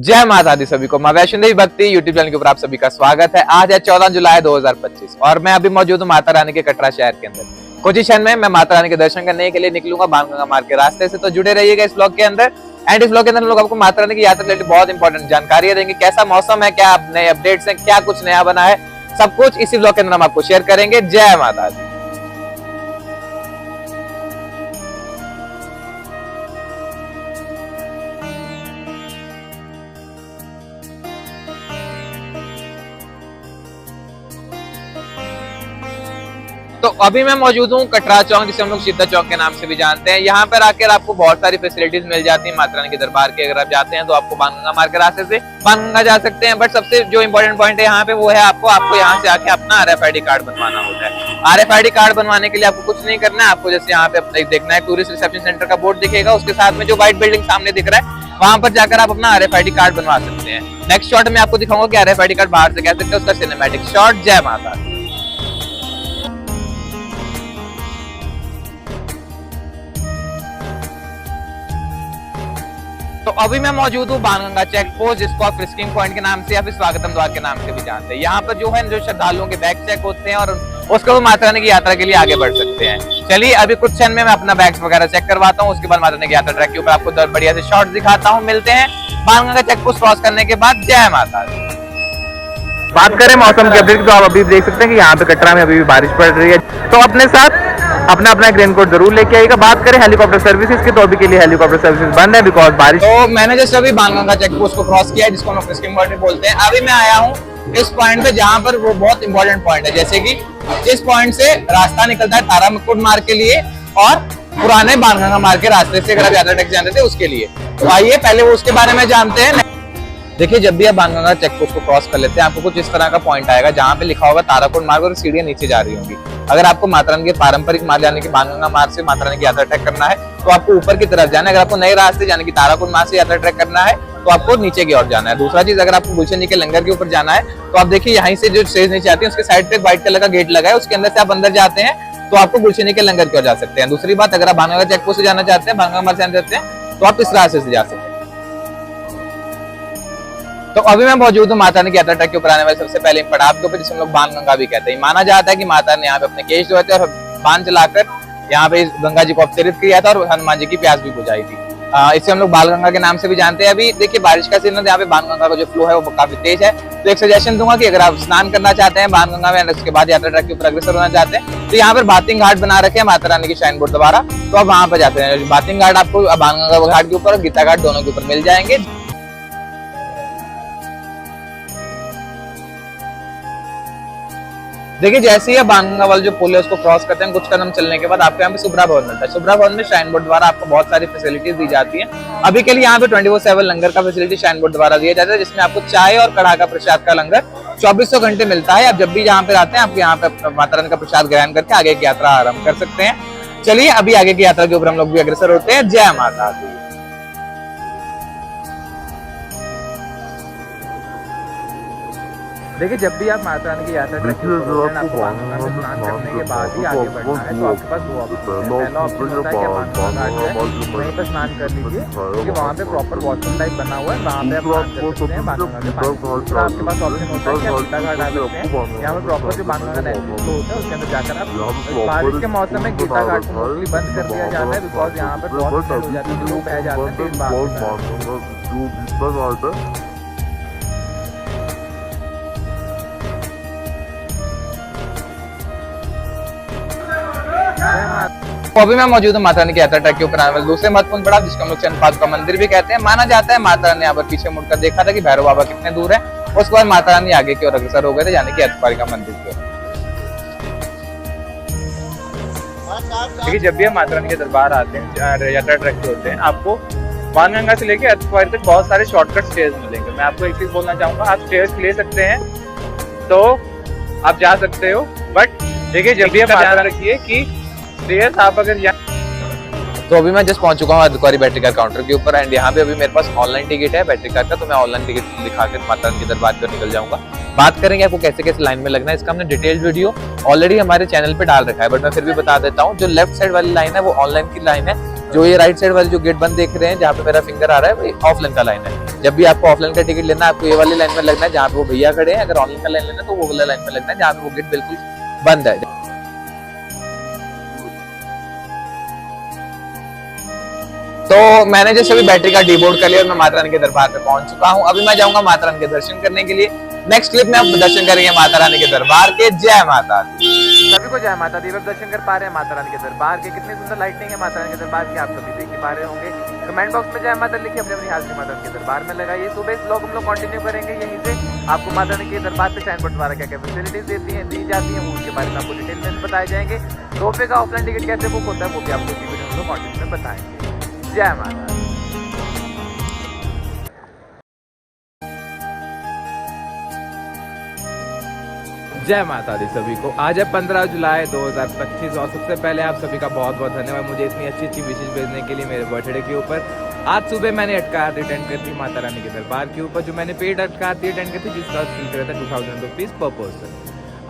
जय माता दी सभी को। मां वैष्णो देवी भक्ति यूट्यूब चैनल के ऊपर आप सभी का स्वागत है। आज है 14 जुलाई 2025 और मैं अभी मौजूद हूँ माता रानी के कटरा शहर के अंदर। कुछ ही क्षण में मैं माता रानी के दर्शन करने के लिए निकलूंगा बाणगंगा मार्ग के रास्ते से, तो जुड़े रहिएगा इस ब्लॉग के अंदर। एंड इस ब्लॉग के अंदर लोग आपको माता रानी की यात्रा रिलेटेड बहुत इंपॉर्टेंट जानकारी देंगे। कैसा मौसम है, क्या नए अपडेट्स है, क्या कुछ नया बना है, सब कुछ इसी ब्लॉग के अंदर हम आपको शेयर करेंगे। जय माता दी। तो अभी मैं मौजूद हूँ कटरा चौक, जिसे हम लोग सीता चौक के नाम से भी जानते हैं। यहाँ पर आकर आपको बहुत सारी फैसिलिटीज मिल जाती है माता रानी के दरबार के। अगर आप जाते हैं तो आपको बाणगंगा मार्ग के रास्ते से बाणगंगा जा सकते हैं, बट सबसे जो इम्पोर्टेंट पॉइंट है यहाँ पे वो है आपको यहाँ से आके अपना RFID कार्ड बनवाना होता है। RFID कार्ड बनवाने के लिए आपको कुछ नहीं करना है। आपको जैसे यहाँ पे देखना है टूरिस्ट रिसेप्शन सेंटर का बोर्ड दिखेगा, उसके साथ में जो व्हाइट बिल्डिंग सामने दिख रहा है वहां पर जाकर आप अपना RFID कार्ड बनवा सकते हैं। नेक्स्ट शॉट में आपको दिखाऊंगा कि RFID कार्ड बाहर से कैसे सकते हैं, उसका सिनेमैटिक शॉट। जय माता दी। तो अभी मैं मौजूद हूँ बाणगंगा चेक पोस्ट, जिसको आप फ्रिस्किंग पॉइंट के नाम से या फिर स्वागतम द्वार के नाम से भी जानते हैं। यहाँ पर जो है जो श्रद्धालुओं के बैग चेक होते हैं और उसके बाद माता रानी की यात्रा के लिए आगे बढ़ सकते हैं। चलिए अभी कुछ क्षण में मैं अपना बैग्स वगैरह चेक करवाता हूँ, उसके बाद माता रानी की यात्रा ट्रैक के ऊपर आपको बढ़िया से शॉट दिखाता हूँ। मिलते हैं बाणगंगा चेक पोस्ट क्रॉस करने के बाद। जय माता दी। बात करें मौसम की अपडेट, तो आप अभी देख सकते हैं कि यहाँ पे कटरा में अभी भी बारिश पड़ रही है, तो अपने साथ अपना एक रेनकोट जरूर लेके आइएगा। बात करें हेलीकॉप्टर सर्विसेज की, तो अभी के लिए हेलीकॉप्टर सर्विसेज बंद है बिकॉज बारिश। तो मैंने जैसे अभी बाणगंगा चेक पोस्ट को क्रॉस किया है, जिसको हम फ्रिस्किंग पॉइंट बोलते हैं। अभी मैं आया हूँ इस पॉइंट पे जहाँ पर वो बहुत इंपॉर्टेंट पॉइंट है, जैसे कि जिस पॉइंट से रास्ता निकलता है तारामुकुट मार्ग के लिए और पुराने बाणगंगा मार्ग के रास्ते से अगर आप यात्रा टैक्सी जानते थे उसके लिए। तो आइए पहले वो उसके बारे में जानते हैं। देखिए जब भी आप बाणगंगा चेक पोस्ट को क्रॉस कर लेते हैं आपको कुछ इस तरह का पॉइंट आएगा जहाँ पे लिखा होगा ताराकुंड मार्ग और सीढ़ियां नीचे जा रही होंगी। अगर आपको माता रानी के पारंपरिक मार्ग जाने के बाणगंगा मार्ग से माता रानी की यात्रा ट्रैक करना है तो आपको ऊपर की तरफ जाना है। अगर आपको नए रास्ते जाने की ताराकुंड मार्ग से यात्रा ट्रैक करना है तो आपको नीचे की ओर जाना है। दूसरा चीज, अगर आपको गुलशन जी के लंगर के ऊपर जाना है तो आप देखिए यहाँ से जो स्टेज नीचे आती है उसके साइड पे व्हाइट कलर का गेट लगा है, उसके अंदर से आप अंदर जाते हैं तो आपको गुलशन जी के लंगर की ओर जा सकते हैं। दूसरी बात, अगर आप बाणगंगा चेक पोस्ट से जाना चाहते हैं, बाणगंगा मार्ग से जाना चाहते हैं तो आप इस रास्ते से जा सकते हैं। तो अभी मैं मौजूद हूँ माता रानी की यात्रा ट्रैक के ऊपर आने वाले सबसे पहले पड़ाव के ऊपर, जिसे हम लोग बाणगंगा भी कहते हैं। माना जाता है कि माता ने यहाँ पे अपने केश धोए थे और बाण चलाकर यहाँ पे गंगा जी को अवतरित किया था और हनुमान जी की प्यास भी बुझाई थी। इसे हम लोग बालगंगा के नाम से भी जानते हैं। अभी देखिए बारिश का सीजन है, यहाँ पे बाणगंगा का जो फ्लो है वो काफी तेज है। तो एक सजेशन दूंगा कि अगर आप स्नान करना चाहते हैं बाणगंगा में, उसके बाद यात्रा ट्रैक के ऊपर अग्रसर होना चाहते हैं तो यहाँ पर बाथिंग घाट बना रखे हैं माता रानी के शाइन बोर्ड द्वारा, तो आप वहां पर जाते हैं। बाथिंग घाट आपको बाणगंगा घाट के ऊपर और गीता घाट दोनों के ऊपर मिल जाएंगे। देखिए जैसे ही बाणगंगा वाला जो पुल है उसको क्रॉस करते हैं, कुछ कदम चलने के बाद आपको यहाँ पे सुब्रा भवन मिलता है। सुब्रा भवन में शाइन बोर्ड द्वारा आपको बहुत सारी फैसिलिटीज दी जाती हैं। अभी के लिए यहाँ पे 24/7 लंगर का फैसिलिटी शाइन बोर्ड द्वारा दिया जाता है, जिसमें आपको चाय और कढ़ा का प्रसाद का लंगर 2400 घंटे मिलता है। आप जब भी यहाँ पे आते हैं आप यहाँ पे माता रानी का प्रसाद ग्रहण करके आगे की यात्रा आरम्भ कर सकते हैं। चलिए अभी आगे की यात्रा के ऊपर हम लोग भी अग्रसर होते हैं। जय माता दी। देखिए जब भी आप माता रानी की यात्रा ट्रैक के ऊपर आपको बाणगंगा में स्नान करने के बाद ही आगे बढ़ना है, तो आपके पास दो ऑप्शन है। पहला ऑप्शन होता है कि आप बाणगंगा घाट है वहीं पर स्नान कर लीजिए, क्योंकि वहाँ पे प्रॉपर वॉशरूम टाइप बना हुआ है, वहाँ पे आप स्नान कर सकते हैं बाणगंगा के पानी। दूसरा आपके पास ऑप्शन होता है कि आप गीता घाट आ सकते हैं। यहाँ पे प्रॉपर जो बाणगंगा नेचुरल फ्लो होता है उसके अंदर जाकर आप बारिश के मौसम में गीता घाट को मोस्टली बंद कर दिया जाता है, बिकॉज यहाँ पर बहुत हो जाती है, लोग बह जाते हैं तेज बारिश में। तो अभी मैं मौजूद हूँ माता रानी की यात्रा ट्रैक के ऊपर आने वाले दूसरे महत्वपूर्ण पड़ाव, जिसको हम लोग चंद्रपादुका मंदिर भी कहते हैं। माना जाता है माता रानी यहाँ पर पीछे मुड़कर देखा था कि भैरव बाबा कितने दूर है, उसके बाद माता रानी आगे की ओर अग्रसर हो गए थे, यानी कि चंद्रपादुका मंदिर की ओर। देखिए जब भी हम माता रानी के दरबार आते हैं, यात्रा ट्रैक पे होते हैं, आपको बाणगंगा से लेके अतवारी तक बहुत सारे शॉर्टकट स्टेज मिलेंगे। मैं आपको एक चीज बोलना चाहूंगा, आप स्टेज ले सकते हैं तो आप जा सकते हो, बट देखिए जब भी आप ध्यान रखिए कि स्टेज आप अगर तो अभी मैं जस्ट पहुंच चुका हूँ अर्धकुंवारी बैटरी कार काउंटर के ऊपर एंड यहाँ पे अभी मेरे पास ऑनलाइन टिकट है बैटरी कार का, तो मैं ऑनलाइन टिकट दिखाकर माता रानी के दरबार पर निकल जाऊंगा। बात करेंगे आपको कैसे कैसे लाइन में लगना है, इसका हमने डिटेल्ड वीडियो ऑलरेडी हमारे चैनल पे डाल रखा है, बट मैं फिर भी बता देता हूँ। जो लेफ्ट साइड वाली लाइन है वो ऑनलाइन की लाइन है, जो ये राइट साइड वाली जो गेट बंद देख रहे हैं जहाँ पे मेरा फिंगर आ रहा है वो ऑफलाइन का लाइन है। जब भी आपको ऑफलाइन का टिकट लेना है आपको ये वाली लाइन में लगना है जहाँ पे वो भैया खड़े हैं, अगर ऑनलाइन का लाइन लेना है तो वो वाला लाइन में लगना है जहाँ पे वो गेट बिल्कुल बंद है। तो मैंने जैसे अभी बैटरी का डीबोर्ड कर लिया और मैं माता रानी के दरबार पे पहुंच चुका हूं। अभी मैं जाऊंगा माता रानी के दर्शन करने के लिए। नेक्स्ट क्लिप में आप दर्शन करेंगे माता रानी के दरबार के। जय माता दी। सभी को जय माता दी। आप दर्शन कर पा रहे हैं माता रानी के दरबार के। कितनी सुंदर लाइटिंग है माता रानी के दरबार की, आप सभी देख ही पा रहे होंगे। कमेंट बॉक्स में जय माता लिखिए, अपने अपनी हाजिरी माता रानी के दरबार में लगाइए। सुबह इस ब्लॉग हम लोग कंटिन्यू करेंगे यहीं से। आपको माता रानी के दरबार पे साइन बोर्ड द्वारा क्या क्या फैसिलिटीज दी जाती है उसके बारे में आपको डिटेल में बताए जाएंगे। रोपवे का ऑफलाइन टिकट कैसे बुक होता है वो भी आपको इसी वीडियो में कंटिन्यू में बताएंगे। जय माता। जय माता दी सभी को। आज है 15 जुलाई 2025 और सबसे पहले आप सभी का बहुत बहुत धन्यवाद मुझे इतनी अच्छी विशेष भेजने के लिए मेरे बर्थडे के ऊपर। आज सुबह मैंने अटका आरती अटेंड कर दी माता रानी के दरबार के ऊपर, जो मैंने पेड अटका आरती अटेंड की थी जिसका शुल्क रहता है 2000 रुपीज पर पर्सन।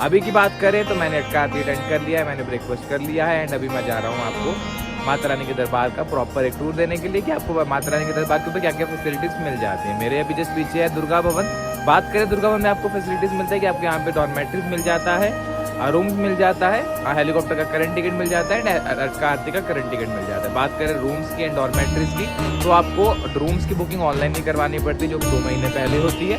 अभी की बात करें तो मैंने अटका आरती अटेंड कर लिया है, मैंने ब्रेकफास्ट कर लिया है एंड अभी मैं जा रहा हूँ आपको माता रानी के दरबार का प्रॉपर एक टूर देने के लिए कि आपको माता रानी के दरबार के ऊपर क्या क्या फैसिलिटीज मिल जाती है। मेरे अभी जस्ट पीछे है दुर्गा भवन। बात करें दुर्गा भवन में आपको फैसिलिटीज मिलता है कि आपको यहाँ पे डॉर्मेट्रीज मिल जाता है, रूम्स मिल जाता है, हेलीकॉप्टर का करंट टिकट मिल जाता है, आरती का करंट टिकट मिल जाता है। बात करें रूम्स की एंड डॉर्मेट्रीज की तो आपको रूम्स की बुकिंग ऑनलाइन नहीं करवानी पड़ती जो 2 महीने पहले होती है।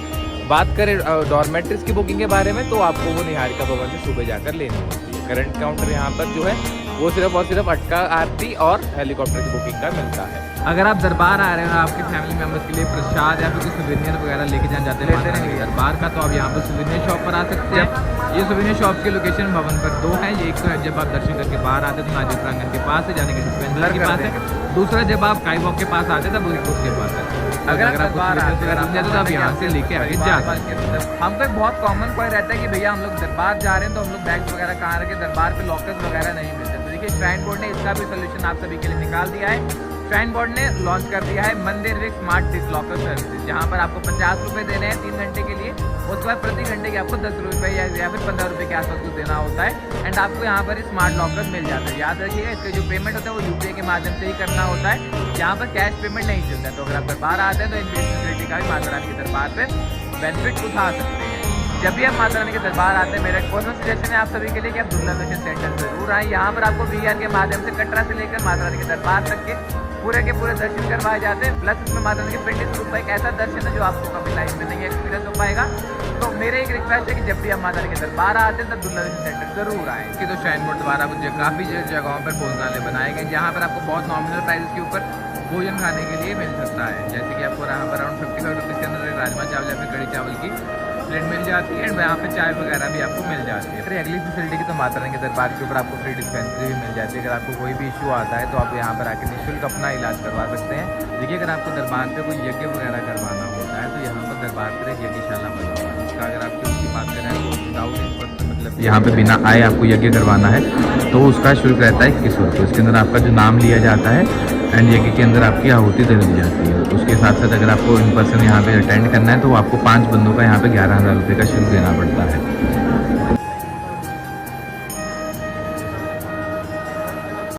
बात करें डॉर्मेट्रीज की बुकिंग के बारे में तो आपको वो निहारिका भवन से सुबह जाकर लेनी होती है। करंट काउंटर यहाँ पर जो है वो सिर्फ और सिर्फ अटका आरती और हेलीकॉप्टर की बुकिंग का मिलता है। अगर आप दरबार आ रहे हैं और आपके फैमिली मेंबर्स के लिए प्रसाद या फिर कुछ सुवेनियर वगैरह लेके जाना चाहते हैं दरबार का तो आप यहाँ पर सुवेनियर शॉप पर आ सकते हैं। ये सुवेनियर शॉप की लोकेशन भवन पर 2 है। ये एक तो है जब आप दर्शन करके बाहर आते हैं तो नाजिर प्रांगण के पास है जाने के डिस्पेंसर के पास है। दूसरा जब आप काई वॉक के पास आते हैं तब उसके पास है। अगर आप आप यहाँ से लेके आगे जा सकते हैं। हमको एक बहुत कॉमन पॉइंट रहता है कि भैया हम लोग दरबार जा रहे हैं तो हम लोग बैग्स वगैरह कहाँ रखे, दरबार पे लॉकर्स वगैरह नहीं मिलते। तो देखिए श्राइन बोर्ड ने इसका भी सोल्यूशन आप सभी के लिए निकाल दिया है। श्राइन बोर्ड ने लॉन्च कर दिया है मंदिर रिक स्मार्ट डिश लॉकर सर्विस, जहाँ पर आपको 50 रुपये देने हैं 3 घंटे के लिए। उसके बाद प्रति घंटे के आपको 10 रुपये या फिर 15 रुपये के आसपास कुछ देना होता है एंड आपको यहाँ पर स्मार्ट लॉकर मिल जाता है। याद रखिएगा इसका जो पेमेंट होता है वो यूपीआई के माध्यम से ही करना होता है, यहाँ पर कैश पेमेंट नहीं चलता है। तो अगर आप दरबार आते हैं तो इन फैसिलिटी का भी माता रानी के दरबार पर बेनिफिट उठा सकते हैं। जब भी आप माता रानी के दरबार आते हैं मेरा एक पर्सनल सजेशन है आप सभी के लिए कि आप दुर्लभ दर्शन सेंटर जरूर आए। यहाँ पर आपको वीआर के माध्यम से कटरा से लेकर माता रानी के दरबार तक के पूरे दर्शन करवाए जाते हैं। प्लस इसमें माता रानी के पेंडेंट रूप का एक ऐसा दर्शन है जो आपको कभी लाइफ में नहीं एक्सपीरियंस हो पाएगा। तो मेरे एक रिक्वेस्ट है कि जब भी आप माता रानी के दरबार आते हैं तब दुर्लभ दर्शन सेंटर जरूर आए। इसकी तो श्राइन बोर्ड द्वारा काफ़ी जगहों पर भोजनालय बनाए गए जहाँ पर आपको बहुत नॉमिनल प्राइस के ऊपर भोजन खाने के लिए मिल सकता है। जैसे कि आपको यहाँ पर अराउंड 55 रुपीज़ के अंदर राजमा चावल या फिर कड़ी चावल की प्लेट मिल जाती है एंड यहाँ पे चाय वगैरह भी आपको मिल जाती है। फिर अगली फैसिलिटी की तो माता रानी के दरबार के ऊपर आपको फ्री डिस्पेंसरी भी मिल जाती है। अगर आपको कोई भी इशू आता है तो आप यहाँ पर आकर निःशुल्क अपना इलाज करवा सकते हैं। देखिए अगर आपको दरबार पे कोई यज्ञ वगैरह करवाना होता है तो यहाँ पर दरबार पर एक यज्ञशाला बना हुआ है। उसका अगर आपकी उसकी बात करें तो विदाउट मतलब यहाँ पे बिना आए आपको यज्ञ करवाना है तो उसका शुल्क रहता है 21 रुपये। उसके अंदर आपका जो नाम लिया जाता है एंड यज्ञ के अंदर आपकी आहुति दे दी जाती है। उसके साथ साथ अगर आपको इन पर्सन यहाँ पे अटेंड करना है तो आपको 5 बंदों का यहाँ पे 11,000 रुपये का शुल्क देना पड़ता है।